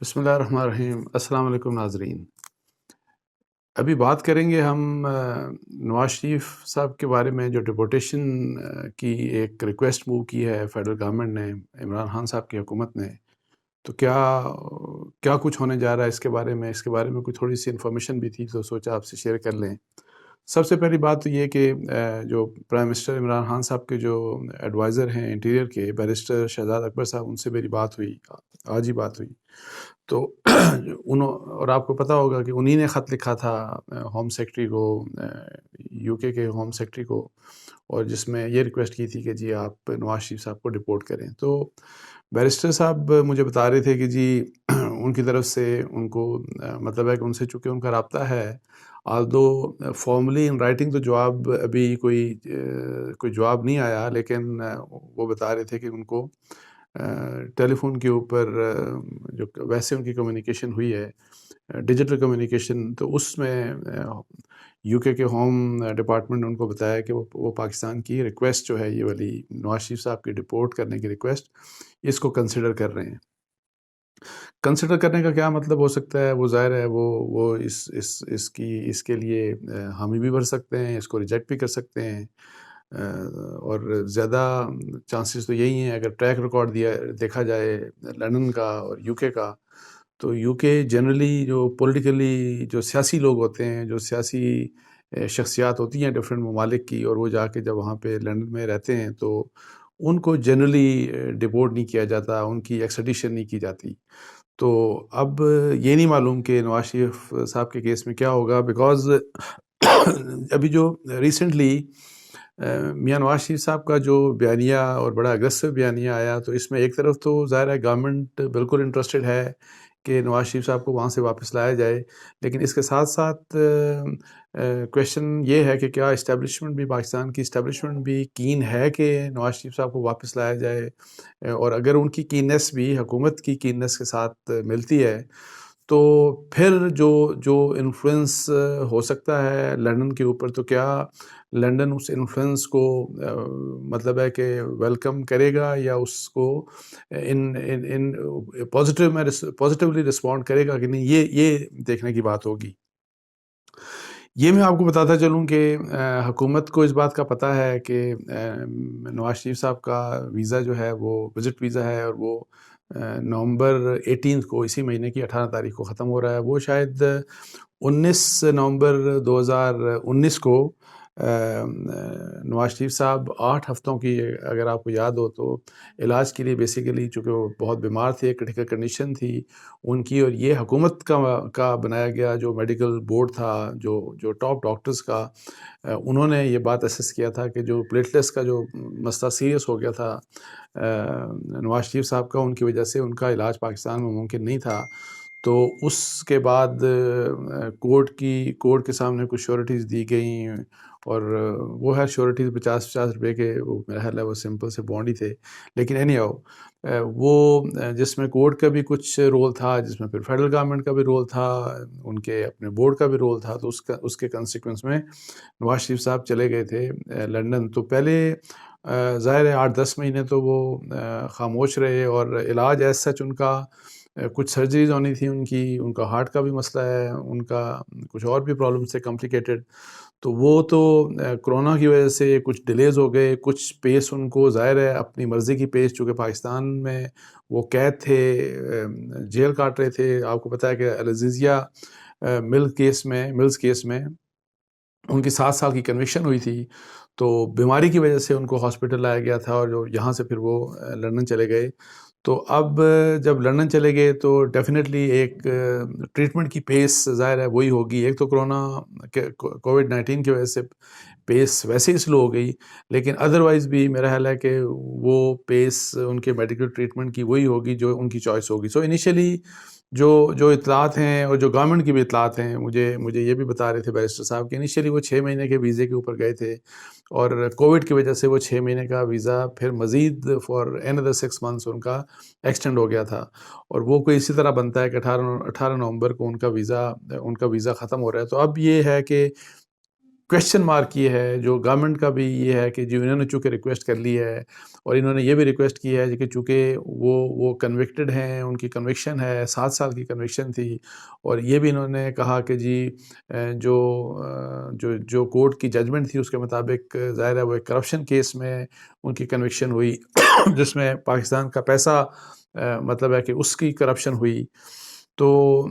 بسم اللہ الرحمن الرحیم۔ السلام علیکم ناظرین۔ ابھی بات کریں گے ہم نواز شریف صاحب کے بارے میں، جو ڈپورٹیشن کی ایک ریکویسٹ موو کی ہے فیڈرل گورنمنٹ نے، عمران خان صاحب کی حکومت نے۔ تو کیا کچھ ہونے جا رہا ہے اس کے بارے میں کوئی تھوڑی سی انفارمیشن بھی تھی تو سوچا آپ سے شیئر کر لیں۔ سب سے پہلی بات تو یہ کہ جو پرائم منسٹر عمران خان صاحب کے جو ایڈوائزر ہیں انٹیریئر کے، بیرسٹر شہزاد اکبر صاحب، ان سے میری بات ہوئی، آج ہی بات ہوئی۔ تو اور آپ کو پتہ ہوگا کہ انہی نے خط لکھا تھا ہوم سیکرٹری کو، یو کے ہوم سیکرٹری کو، اور جس میں یہ ریکویسٹ کی تھی کہ جی آپ نواز شریف صاحب کو ڈپورٹ کریں۔ تو بیرسٹر صاحب مجھے بتا رہے تھے کہ جی ان کی طرف سے ان کو مطلب ہے کہ ان سے چونکہ ان کا رابطہ ہے، آلدو فارملی ان رائٹنگ تو جواب ابھی کوئی جواب نہیں آیا، لیکن وہ بتا رہے تھے کہ ان کو ٹیلی فون کے اوپر جو ویسے ان کی کمیونیکیشن ہوئی ہے، ڈیجیٹل کمیونیکیشن، تو اس میں یو کے ہوم ڈپارٹمنٹ نے ان کو بتایا کہ وہ پاکستان کی ریکویسٹ جو ہے، یہ والی نواز شریف صاحب کی ڈپورٹ کرنے کی ریکویسٹ، اس کو کنسیڈر کر رہے ہیں۔ کنسیڈر کرنے کا کیا مطلب ہو سکتا ہے؟ وہ ظاہر ہے وہ اس کے لیے حامی بھی بھر سکتے ہیں، اس کو ریجیکٹ بھی کر سکتے ہیں، اور زیادہ چانسز تو یہی ہیں۔ اگر ٹریک ریکارڈ دیکھا جائے لندن کا اور یو کے کا، تو یو کے جنرلی جو پولیٹیکلی جو سیاسی لوگ ہوتے ہیں، جو سیاسی شخصیات ہوتی ہیں ڈفرینٹ ممالک کی، اور وہ جا کے جب وہاں پہ لندن میں رہتے ہیں تو ان کو جنرلی ڈپورٹ نہیں کیا جاتا، ان کی ایکسٹریڈیشن نہیں کی جاتی۔ تو اب یہ نہیں معلوم کہ نواز شریف صاحب کے کیس میں کیا ہوگا، بیکاز ابھی جو ریسنٹلی میاں نواز شریف صاحب کا جو بیانیہ اور بڑا اگریسو بیانیہ آیا، تو اس میں ایک طرف تو ظاہر ہے گورنمنٹ بالکل انٹرسٹڈ ہے کہ نواز شریف صاحب کو وہاں سے واپس لایا جائے، لیکن اس کے ساتھ ساتھ کویشچن یہ ہے کہ کیا اسٹیبلشمنٹ بھی، پاکستان کی اسٹیبلشمنٹ بھی کین ہے کہ نواز شریف صاحب کو واپس لایا جائے؟ اور اگر ان کی کیننس بھی حکومت کی کیننس کے ساتھ ملتی ہے، تو پھر جو انفلوئنس ہو سکتا ہے لندن کے اوپر، تو کیا لندن اس انفلوئنس کو مطلب ہے کہ ویلکم کرے گا، یا اس کو ان پازیٹیولی رسپونڈ کرے گا کہ نہیں؟ یہ دیکھنے کی بات ہوگی۔ یہ میں آپ کو بتاتا چلوں کہ حکومت کو اس بات کا پتہ ہے کہ نواز شریف صاحب کا ویزا جو ہے وہ وزٹ ویزا ہے، اور وہ نومبر 18 کو، اسی مہینے کی 18 تاریخ کو ختم ہو رہا ہے۔ وہ شاید 19 نومبر 2019 کو نواز شریف صاحب 8 ہفتوں کی، اگر آپ کو یاد ہو تو، علاج کے لیے بیسیکلی، چونکہ وہ بہت بیمار تھے، کرٹیکل کنڈیشن تھی ان کی، اور یہ حکومت کا بنایا گیا جو میڈیکل بورڈ تھا، جو ٹاپ ڈاکٹرز کا، انہوں نے یہ بات اسیس کیا تھا کہ جو پلیٹلیٹس کا جو مسئلہ سیریس ہو گیا تھا نواز شریف صاحب کا، ان کی وجہ سے ان کا علاج پاکستان میں ممکن نہیں تھا۔ تو اس کے بعد کورٹ کے سامنے کچھ شیورٹیز دی گئیں، اور وہ ہے شیورٹیز 50 روپے کے، وہ میرا خیال ہے وہ سمپل سے بانڈ ہی تھے، لیکن اینی ہاؤ وہ جس میں کورٹ کا بھی کچھ رول تھا، جس میں پھر فیڈرل گورنمنٹ کا بھی رول تھا، ان کے اپنے بورڈ کا بھی رول تھا، تو اس کے کنسیکوینس میں نواز شریف صاحب چلے گئے تھے لندن۔ تو پہلے ظاہر ہے 8-10 مہینے تو وہ خاموش رہے، اور علاج ایز سچ ان کا کچھ سرجریز ہونی تھی، ان کا ہارٹ کا بھی مسئلہ ہے، ان کا کچھ اور بھی پرابلمس تھے کمپلیکیٹڈ، تو وہ تو کرونا کی وجہ سے کچھ ڈیلیز ہو گئے، کچھ پیس ان کو ظاہر ہے اپنی مرضی کی پیس، چونکہ پاکستان میں وہ قید تھے، جیل کاٹ رہے تھے۔ آپ کو پتہ ہے کہ العزیزیہ ملز کیس میں ان کی 7 سال کی کنوکشن ہوئی تھی، تو بیماری کی وجہ سے ان کو ہاسپٹل لایا گیا تھا، اور یہاں سے پھر وہ لندن چلے گئے۔ تو اب جب لندن چلے گئے تو ڈیفینیٹلی ایک ٹریٹمنٹ کی پیس ظاہر ہے وہی ہوگی۔ ایک تو کووڈ-19 کی وجہ سے پیس ویسے ہی سلو ہو گئی، لیکن ادروائز بھی میرا خیال ہے کہ وہ پیس ان کے میڈیکل ٹریٹمنٹ کی وہی ہوگی جو ان کی چوائس ہوگی۔ سو انیشلی جو اطلاعات ہیں، اور جو گورنمنٹ کی بھی اطلاعات ہیں، مجھے یہ بھی بتا رہے تھے بیرسٹر صاحب کہ انیشلی وہ 6 مہینے کے ویزے کے اوپر گئے تھے، اور کووڈ کی وجہ سے وہ 6 مہینے کا ویزا پھر مزید فار another 6 months ان کا ایکسٹینڈ ہو گیا تھا، اور وہ کوئی اسی طرح بنتا ہے کہ 18 نومبر کو ان کا ویزا ختم ہو رہا ہے۔ تو اب یہ ہے کہ کویشچن مارک یہ ہے جو گورنمنٹ کا بھی یہ ہے کہ جو انہوں نے چونکہ ریکویسٹ کر لی ہے، اور انہوں نے یہ بھی ریکویسٹ کی ہے کہ چونکہ وہ کنوکٹڈ ہیں، ان کی کنوکشن ہے، 7 سال کی کنوکشن تھی، اور یہ بھی انہوں نے کہا کہ جی جو کورٹ کی ججمنٹ تھی اس کے مطابق ظاہر ہے وہ ایک کرپشن کیس میں ان کی کنوکشن ہوئی جس میں پاکستان کا پیسہ مطلب ہے کہ اس کی کرپشن ہوئی. تو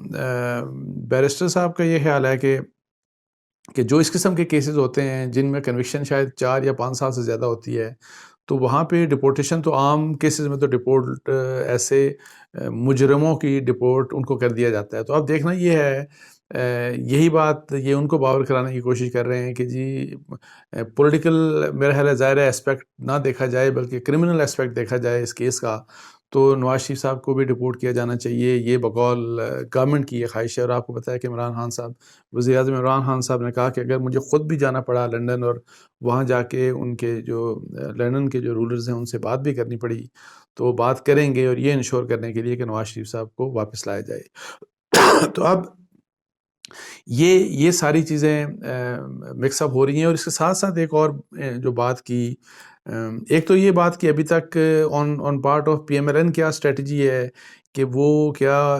بیرسٹر صاحب کا یہ خیال ہے کہ جو اس قسم کے کیسز ہوتے ہیں جن میں کنوکشن شاید 4 یا 5 سال سے زیادہ ہوتی ہے، تو وہاں پہ ڈپورٹیشن تو عام کیسز میں تو ڈپورٹ ایسے مجرموں کی ڈپورٹ ان کو کر دیا جاتا ہے. تو اب دیکھنا یہ ہے، یہی بات یہ ان کو باور کرانے کی کوشش کر رہے ہیں کہ جی پولیٹیکل میرا خیال ہے ظاہر اسپیکٹ نہ دیکھا جائے بلکہ کرمنل اسپیکٹ دیکھا جائے اس کیس کا. تو نواز شریف صاحب کو بھی ڈپورٹ کیا جانا چاہیے، یہ بقول گورنمنٹ کی یہ خواہش ہے. اور آپ کو پتہ ہے کہ عمران خان صاحب، وزیر اعظم عمران خان صاحب نے کہا کہ اگر مجھے خود بھی جانا پڑا لنڈن اور وہاں جا کے ان کے جو لنڈن کے جو رولرز ہیں ان سے بات بھی کرنی پڑی تو بات کریں گے، اور یہ انشور کرنے کے لیے کہ نواز شریف صاحب کو واپس لایا جائے. تو اب یہ ساری چیزیں مکس اپ ہو رہی ہیں. اور اس کے ساتھ ساتھ ایک اور جو بات کی، ایک تو یہ بات کہ ابھی تک on part of P M L N کیا اسٹریٹجی ہے کہ وہ کیا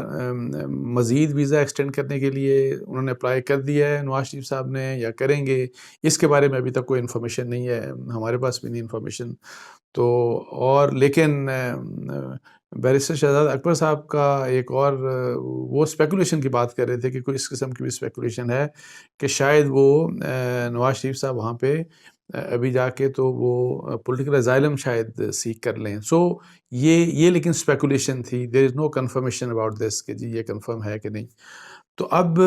مزید ویزا ایکسٹینڈ کرنے کے لیے انہوں نے اپلائی کر دیا ہے نواز شریف صاحب نے یا کریں گے، اس کے بارے میں ابھی تک کوئی انفارمیشن نہیں ہے، ہمارے پاس بھی نہیں انفارمیشن. تو اور لیکن بیرسٹر شہزاد اکبر صاحب کا ایک اور وہ اسپیکولیشن کی بات کر رہے تھے کہ کوئی اس قسم کی بھی اسپیکولیشن ہے کہ شاید وہ نواز شریف صاحب وہاں پہ ابھی جا کے تو وہ پولیٹیکل اسائلم شاید سیک کر لیں. سو یہ لیکن اسپیکولیشن تھی، دیر از نو کنفرمیشن اباؤٹ دس کہ جی یہ کنفرم ہے کہ نہیں. تو اب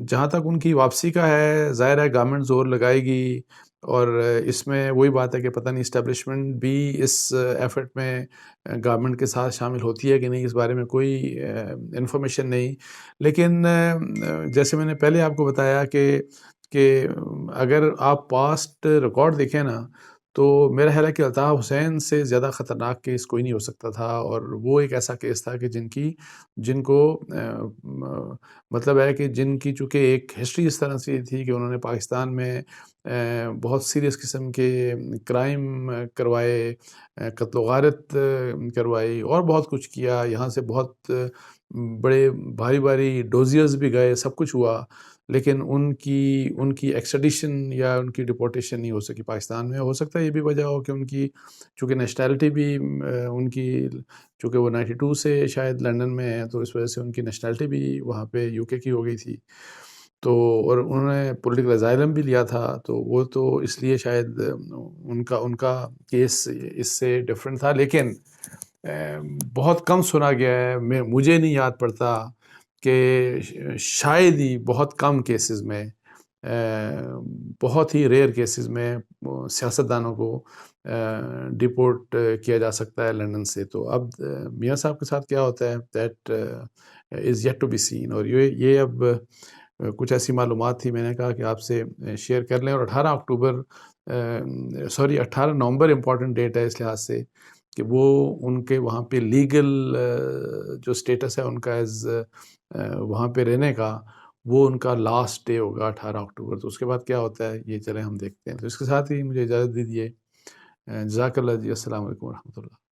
جہاں تک ان کی واپسی کا ہے، ظاہر ہے گورنمنٹ زور لگائے گی، اور اس میں وہی بات ہے کہ پتہ نہیں اسٹیبلشمنٹ بھی اس ایفرٹ میں گورنمنٹ کے ساتھ شامل ہوتی ہے کہ نہیں، اس بارے میں کوئی انفارمیشن نہیں. لیکن جیسے میں نے پہلے آپ کو بتایا کہ اگر آپ پاسٹ ریکارڈ دیکھیں نا تو میرا خیال ہے کہ الطاف حسین سے زیادہ خطرناک کیس کوئی نہیں ہو سکتا تھا، اور وہ ایک ایسا کیس تھا کہ جن کو مطلب ہے کہ جن کی چونکہ ایک ہسٹری اس طرح سے تھی کہ انہوں نے پاکستان میں بہت سیریس قسم کے کرائم کروائے، قتل و غارت کروائی اور بہت کچھ کیا، یہاں سے بہت بڑے بھاری ڈوزیئرز بھی گئے، سب کچھ ہوا، لیکن ان کی ایکسٹریڈیشن یا ان کی ڈپورٹیشن نہیں ہو سکی پاکستان میں. ہو سکتا ہے یہ بھی وجہ ہو کہ ان کی چونکہ نیشنلٹی بھی ان کی چونکہ وہ 92 سے شاید لنڈن میں ہیں تو اس وجہ سے ان کی نیشنلٹی بھی وہاں پہ یو کے کی ہو گئی تھی. تو اور انہوں نے پولیٹیکل اسائلم بھی لیا تھا، تو وہ تو اس لیے شاید ان کا کیس اس سے ڈفرینٹ تھا. لیکن بہت کم سنا گیا ہے، مجھے نہیں یاد پڑتا کہ شاید ہی بہت کم کیسز میں، بہت ہی ریئر کیسز میں سیاستدانوں کو ڈپورٹ کیا جا سکتا ہے لنڈن سے. تو اب میاں صاحب کے ساتھ کیا ہوتا ہے that is yet to be seen. اور یہ اب کچھ ایسی معلومات تھی، میں نے کہا کہ آپ سے شیئر کر لیں. اور 18 نومبر امپورٹنٹ ڈیٹ ہے اس لحاظ سے کہ وہ ان کے وہاں پہ لیگل جو سٹیٹس ہے ان کا ایز وہاں پہ رہنے کا، وہ ان کا لاسٹ ڈے ہوگا 18 اکتوبر. تو اس کے بعد کیا ہوتا ہے یہ چلیں ہم دیکھتے ہیں. تو اس کے ساتھ ہی مجھے اجازت دیجیے. جزاک اللہ جی. السلام علیکم ورحمۃ اللہ.